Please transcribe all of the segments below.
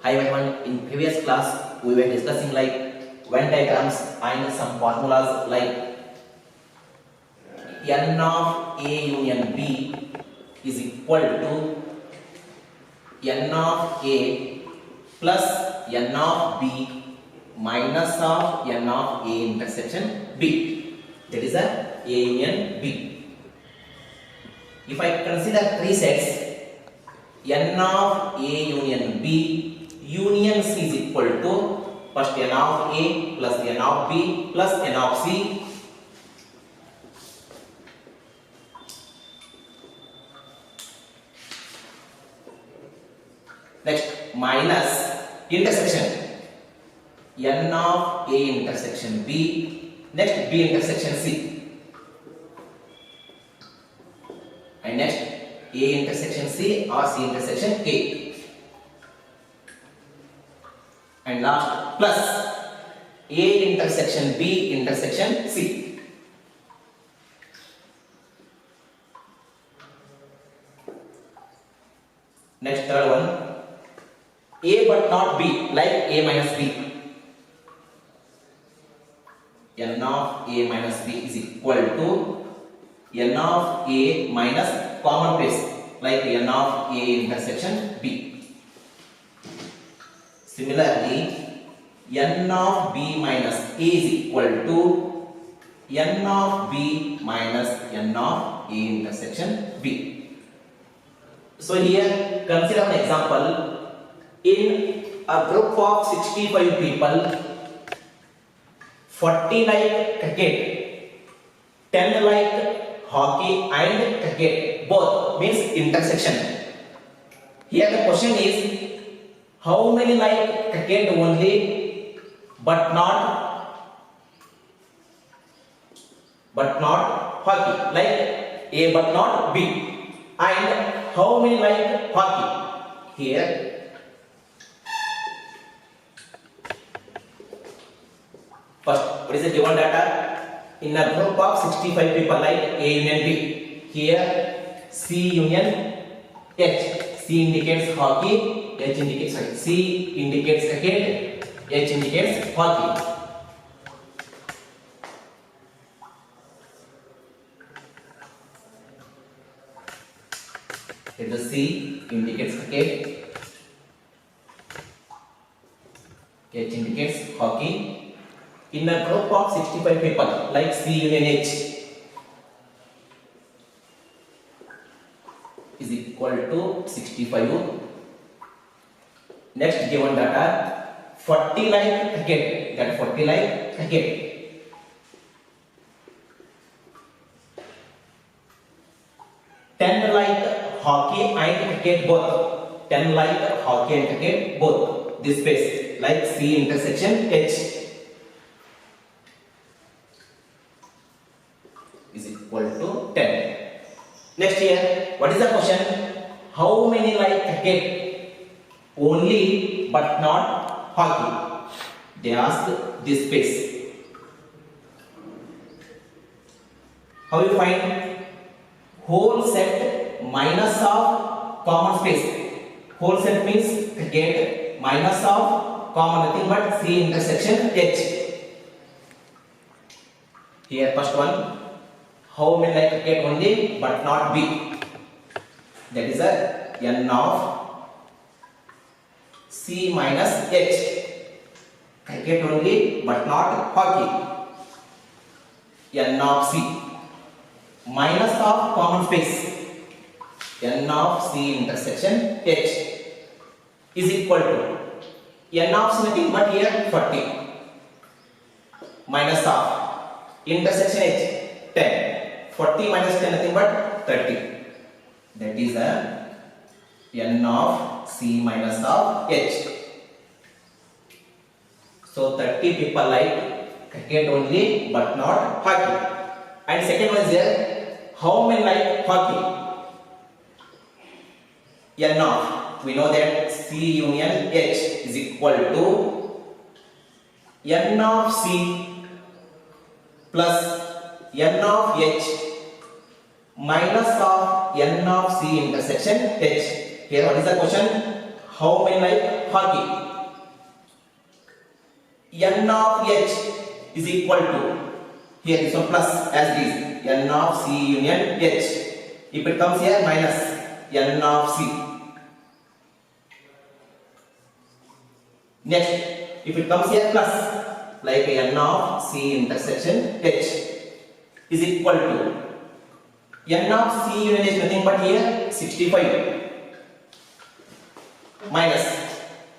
Hi everyone, in previous class we were discussing like Venn diagrams and some formulas like n of A union B is equal to n of A plus n of B minus of n of A intersection B. That is a union B. If I consider three sets, n of A union B union C is equal to first n of A plus n of B plus n of C next minus intersection n of A intersection B next B intersection C and next A intersection C or C intersection A and last plus A intersection B intersection C. Next third one, A but not B, like A minus B. N of A minus B is equal to N of A minus common place, like N of A intersection B. Similarly, n of B minus A is equal to n of B minus n of A intersection B. So here, consider an example. In a group of 65 people, 40 like cricket, 10 like hockey and cricket, both means intersection. Here the question is, how many like cricket only but not hockey, like A but not B, and how many like hockey? Here first, what is the given data? In a group of 65 people like A union B, here C union H. C indicates hockey, C indicates cricket, H indicates hockey. Here the C indicates cricket, H indicates hockey. In a group of 65 people, like C union H is equal to 65. Next given data, 40 like cricket, that 40 like cricket. Ten like hockey and cricket both. 10 like hockey and cricket both. This space like C intersection H is equal to 10. Next here, what is the question? How many like cricket only but not hockey? They ask this space. How you find? Whole set minus of common space. Whole set means cricket minus of common nothing but C intersection H. Here first one, how many like cricket only but not B? That is a n of C minus H. Cricket only but not hockey. N of C minus of common space. N of C intersection H is equal to n of C nothing but here 40 minus of intersection H 10. 40 minus 10 nothing but 30. That is a n of C minus of H. So 30 people like cricket only but not hockey. And second one is there, how many like hockey? N of, we know that C union H is equal to n of C plus n of H minus of n of C intersection H. Here what is the question? how many like hockey. N of H is equal to, here this one plus as it is, N of C union H. If it comes here minus N of C. Next, if it comes here plus, like N of C intersection H is equal to, N of C union is nothing but here 65 minus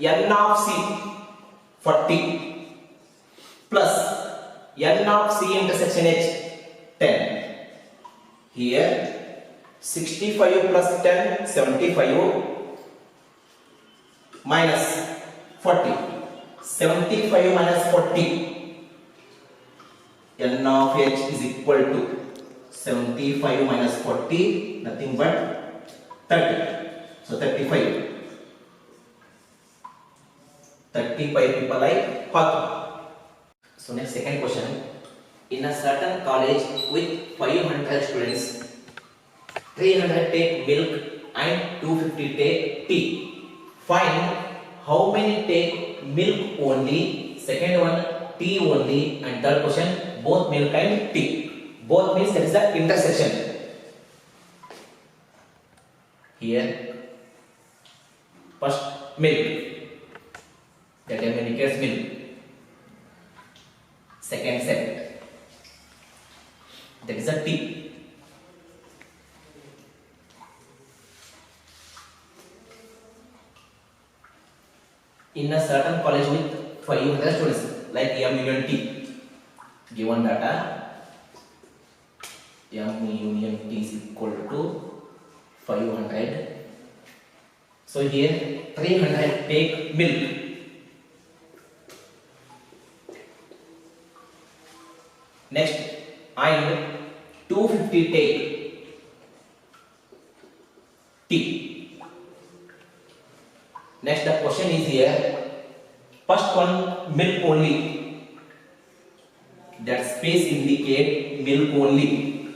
N of C 40 plus N of C intersection H 10. Here 65 plus 10 75 minus 40. 75 minus 40. N of H is equal to 75 minus 40, nothing but 30. So 35. 35 people like hockey. So next second question. In a certain college with 500 students, 300 take milk and 250 take tea. Find how many take milk only, second one tea only, and third question both milk and tea. Both means that is the intersection. Here first milk, that indicates milk. Second set, that is a tea. In a certain college with 500 students, like M union T, given data M union T is equal to 500. So here 300 take milk. Next, and 250 take tea. Next, the question is here. First one, milk only. That space indicate milk only.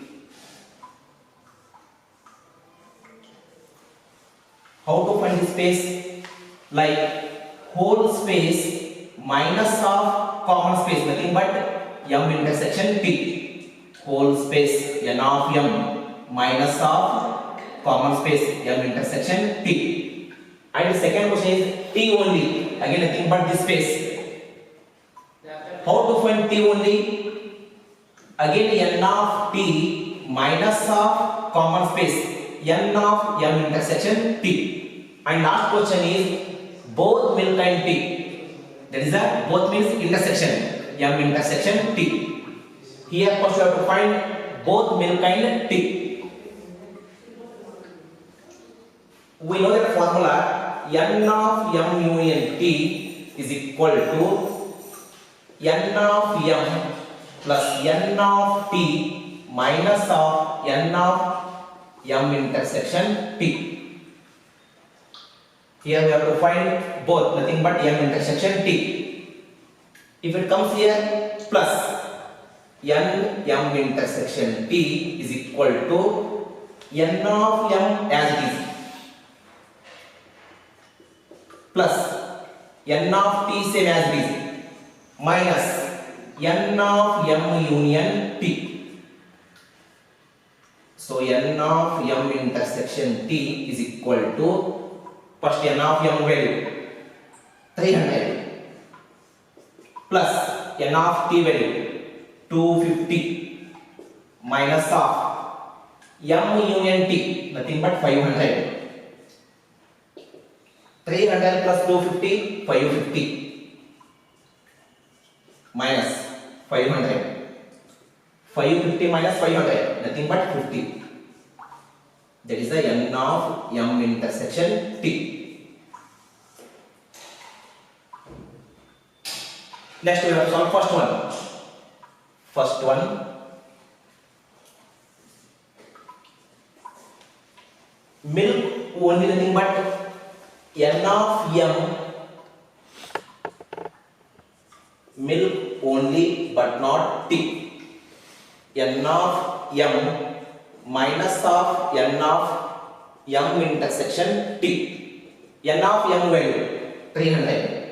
How to find the space? Like whole space minus of common space, nothing but M intersection T. Whole space N of M minus of common space M intersection T. And the second question is T only, again nothing but this space. How to find T only? Again N of T minus of common space N of M intersection T. And last question is both milk and tea. That is a both means intersection M intersection T. Here first you have to find both milk and tea. We know that formula N of M union T is equal to N of M plus N of T minus of N of M intersection T. Here we have to find both, nothing but M intersection T. If it comes here plus N M intersection T is equal to N of M as it is plus N of T same as it is minus N of M union T. So N of M intersection T is equal to first N of M value 300 plus N of T value 250 minus of M union T, nothing but 500. 300 plus 250, 550 minus 500. 550 minus 500, nothing but 50. That is the N of M intersection T. Next we have to solve first one. First one, milk only, nothing but N of M, milk only but not T. N of M minus of N of M intersection T. n of m value 300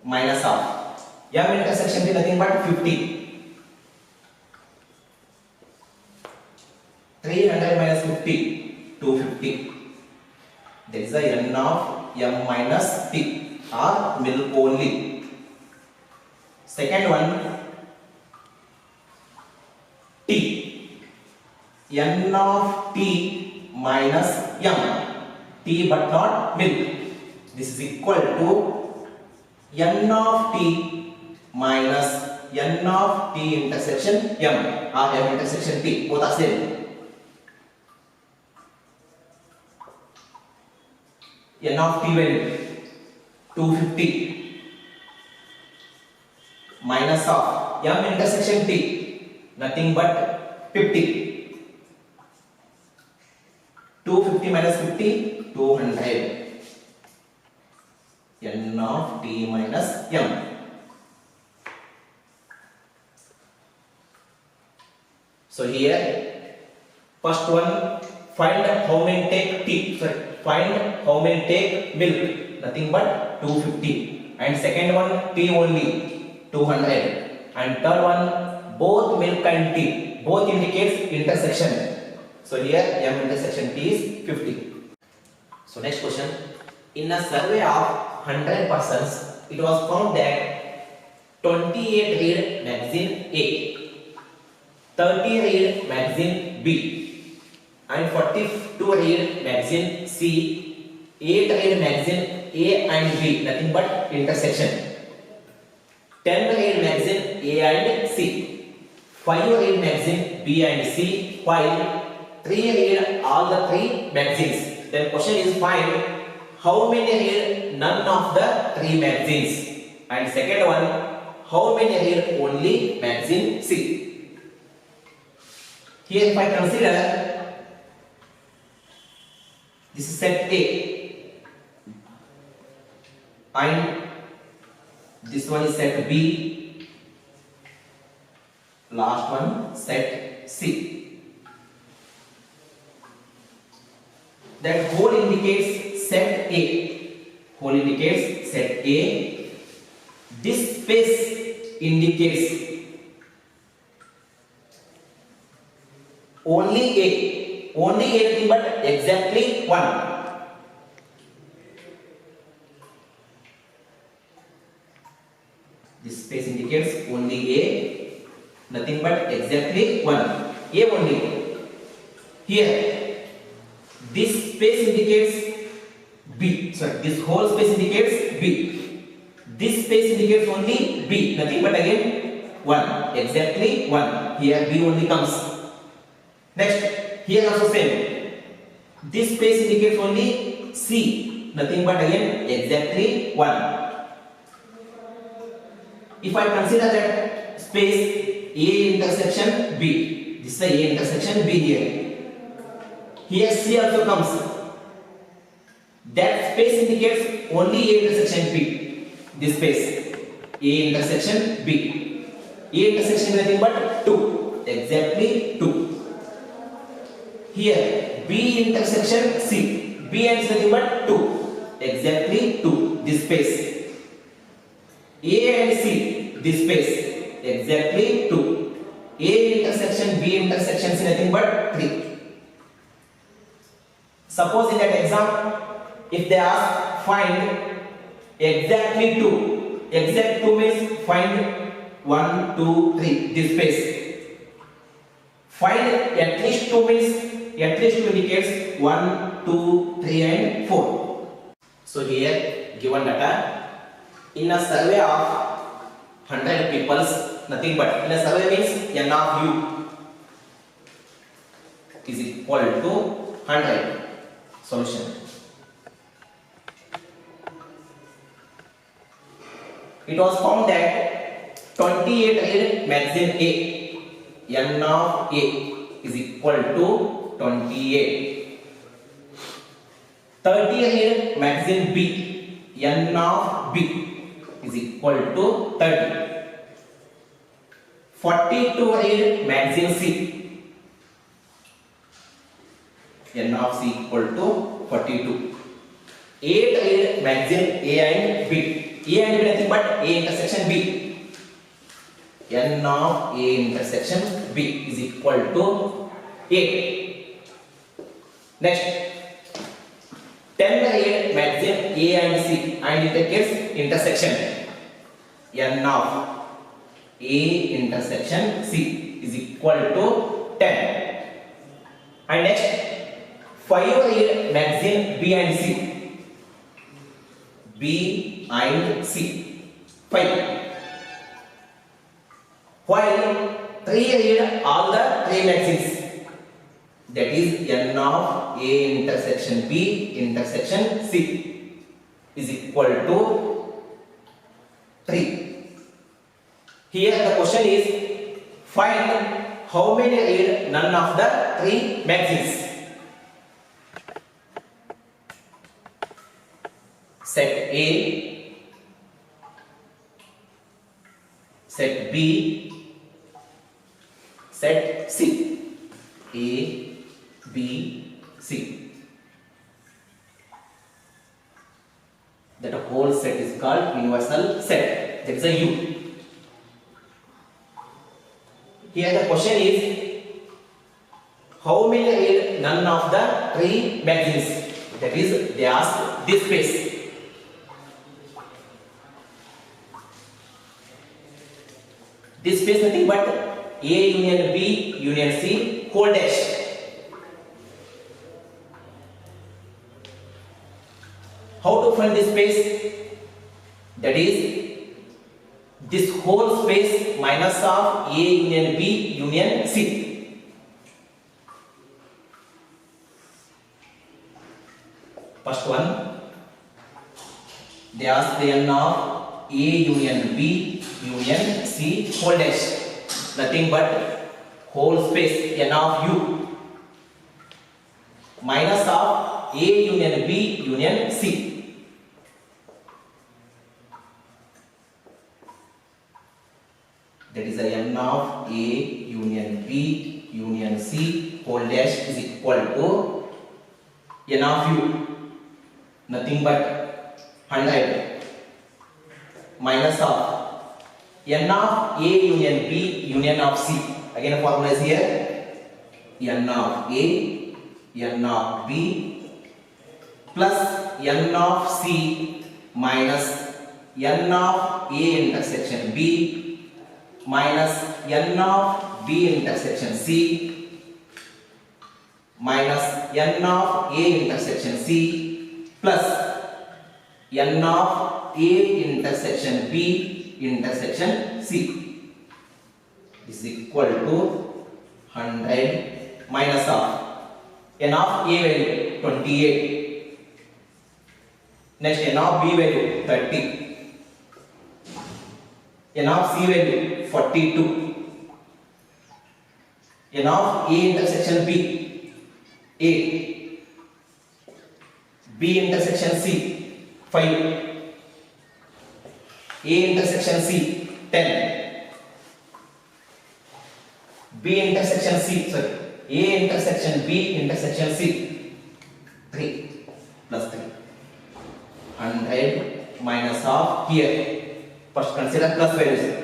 minus of m intersection be nothing but 50. 300 minus 50 250. That is the n of m minus t or milk only. Second one t, n of t minus m, t but not milk. This is equal to n of t minus n of t intersection m or m intersection t, both are same. n of t value 250 minus of m intersection t nothing but 50. 250 minus 50 200. n of t minus m. So here first one, find how many take t, sorry, find how many take milk, nothing but 250. And second one t only 200. And third one both milk and t, both indicates intersection. So here m intersection t is 50. So next question, in a survey of 100 persons, it was found that 28 read magazine A, 30 read magazine B, and 42 read magazine C, 8 read magazine A and B, nothing but intersection, 10 read magazine A and C, 5 read magazine B and C, while 3 read all the 3 magazines. Then question is find how many read none of the 3 magazines, and second one how many read only magazine C. Here if I consider this is set A and this one is set B, last one set C. That whole indicates set A. Whole indicates set A. This space indicates only A. Only anything but exactly 1. This space indicates only A, nothing but exactly 1. A only. Here, this space indicates B. Sorry, this whole space indicates B. This space indicates only B, nothing but again 1. Exactly 1. Here B only comes. Next, here also same. This space indicates only C, nothing but again exactly 1. If I consider that space A intersection B, this is the A intersection B here. Here C also comes. That space indicates only A intersection B. This space A intersection B. A intersection nothing but 2, exactly 2. Here B intersection C, B and C nothing but 2, exactly 2. This space A and C, this space exactly 2. A intersection B intersection C nothing but 3. Suppose in that exam, if they ask find exactly 2, exact 2 means find 1, 2, 3, this space. Find at least 2 means at least 2 indicates 1, 2, 3 and 4. So here given data, in a survey of 100 peoples, nothing but, in a survey means n of u is equal to 100. Solution. It was found that 28 read magazine A, n of A is equal to 28. 30 read magazine B, n of B is equal to 30. 42 read magazine C, n of C equal to 42. 8 read magazine A and B. A and B nothing but A intersection B. N of A intersection B is equal to 8. Next, 10 read magazine A and C and in the case intersection N of A intersection C is equal to 10. And next, 5 read magazine B and C. B and C 5. While 3 read all the 3 magazines, that is N of A intersection B intersection C is equal to 3. Here the question is, find how many read none of the 3 magazines. Set A, set B, set C. A, B, C. That whole set is called universal set. That is a U. Here the question is, how many read none of the 3 magazines? That is, they ask this space. This space nothing but A union B union C whole dash. How to find this space? That is this whole space minus of A union B union C. First one, they ask the N of A union B union C whole dash, nothing but whole space N of U minus of A union B union C. That is the N of A union B union C whole dash is equal to N of U, nothing but 100 minus of N of A union B union of C. Again, the formula is here. N of A, N of B plus N of C minus N of A intersection B minus N of B intersection C minus N of A intersection C plus N of A intersection B intersection C. This is equal to 100 minus of N of A value 28. Next, N of B value 30. N of C value 42. N of A intersection B 8. B intersection C 5. A intersection C 10. B intersection C, sorry, A intersection B intersection C 3 plus 3. 100 minus of here. First consider plus values.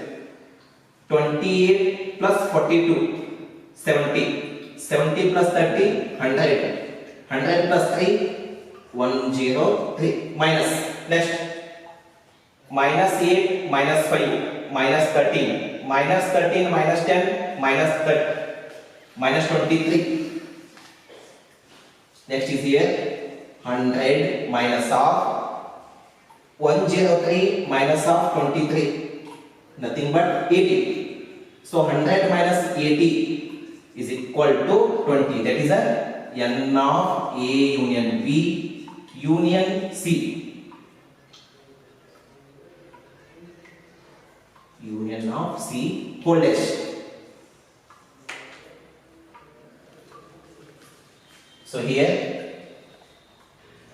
28 plus 42 70. 70 plus 30 100. 100 plus 3 103 minus. Next, minus 8 minus 5 minus 13 minus 13 minus 10 minus 30 minus 23. Next is here 100 minus of 103 minus of 23, nothing but 80. So 100 minus 80 is equal to 20. That is a N of A union B union C. Union of C whole dash. So here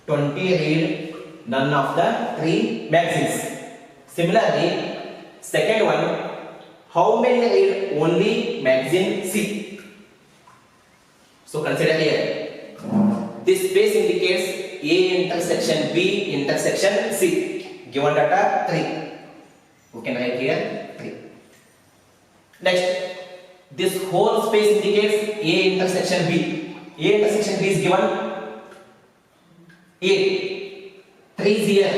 20 read none of the 3 magazines. Similarly, second one, how many read only magazine C? So consider here this space indicates A intersection B intersection C. Given data 3. We can write here 3. Next, this whole space indicates A intersection B. A intersection B is given 8. 3 is here.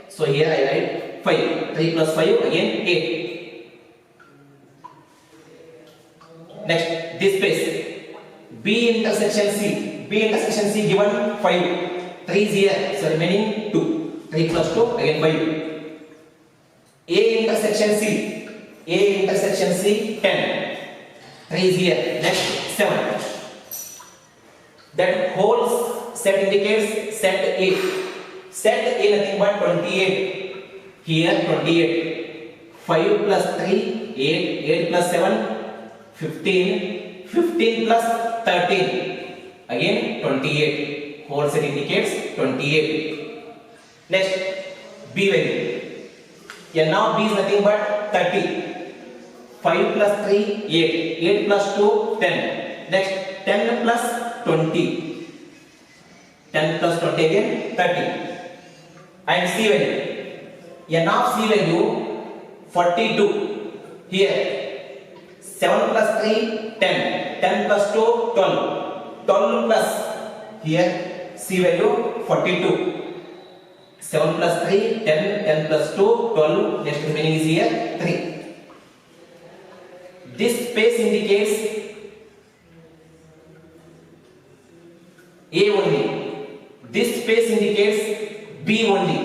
So here I write 5. 3 plus 5 again 8. Next, this space B intersection C. B intersection C given 5. 3 is here. So remaining 2. 3 plus 2 again 5. A intersection C. A intersection C 10. 3 is here. Next 7. That whole set indicates set A. Set A nothing but 28. Here 28. 5 plus 3 8. 8 plus 7 15. 15 plus 13. Again 28. Whole set indicates 28. Next, B value. N of B is nothing but 30. 5 plus 3 8. 8 plus 2 10. Next, 10 plus 20. 10 plus 20 again 30. And C value. N of C value 42. Here 7 plus 3 10. 10 plus 2 12. 12 plus here C value 42. 7 plus 3 10. 10 plus 2 12. Next remaining is here 3. This space indicates A only. This space indicates B only.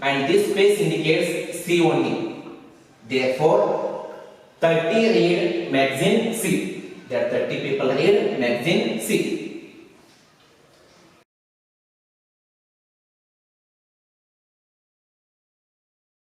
And this space indicates C only. Therefore 30 read magazine C. There are 30 people read magazine C.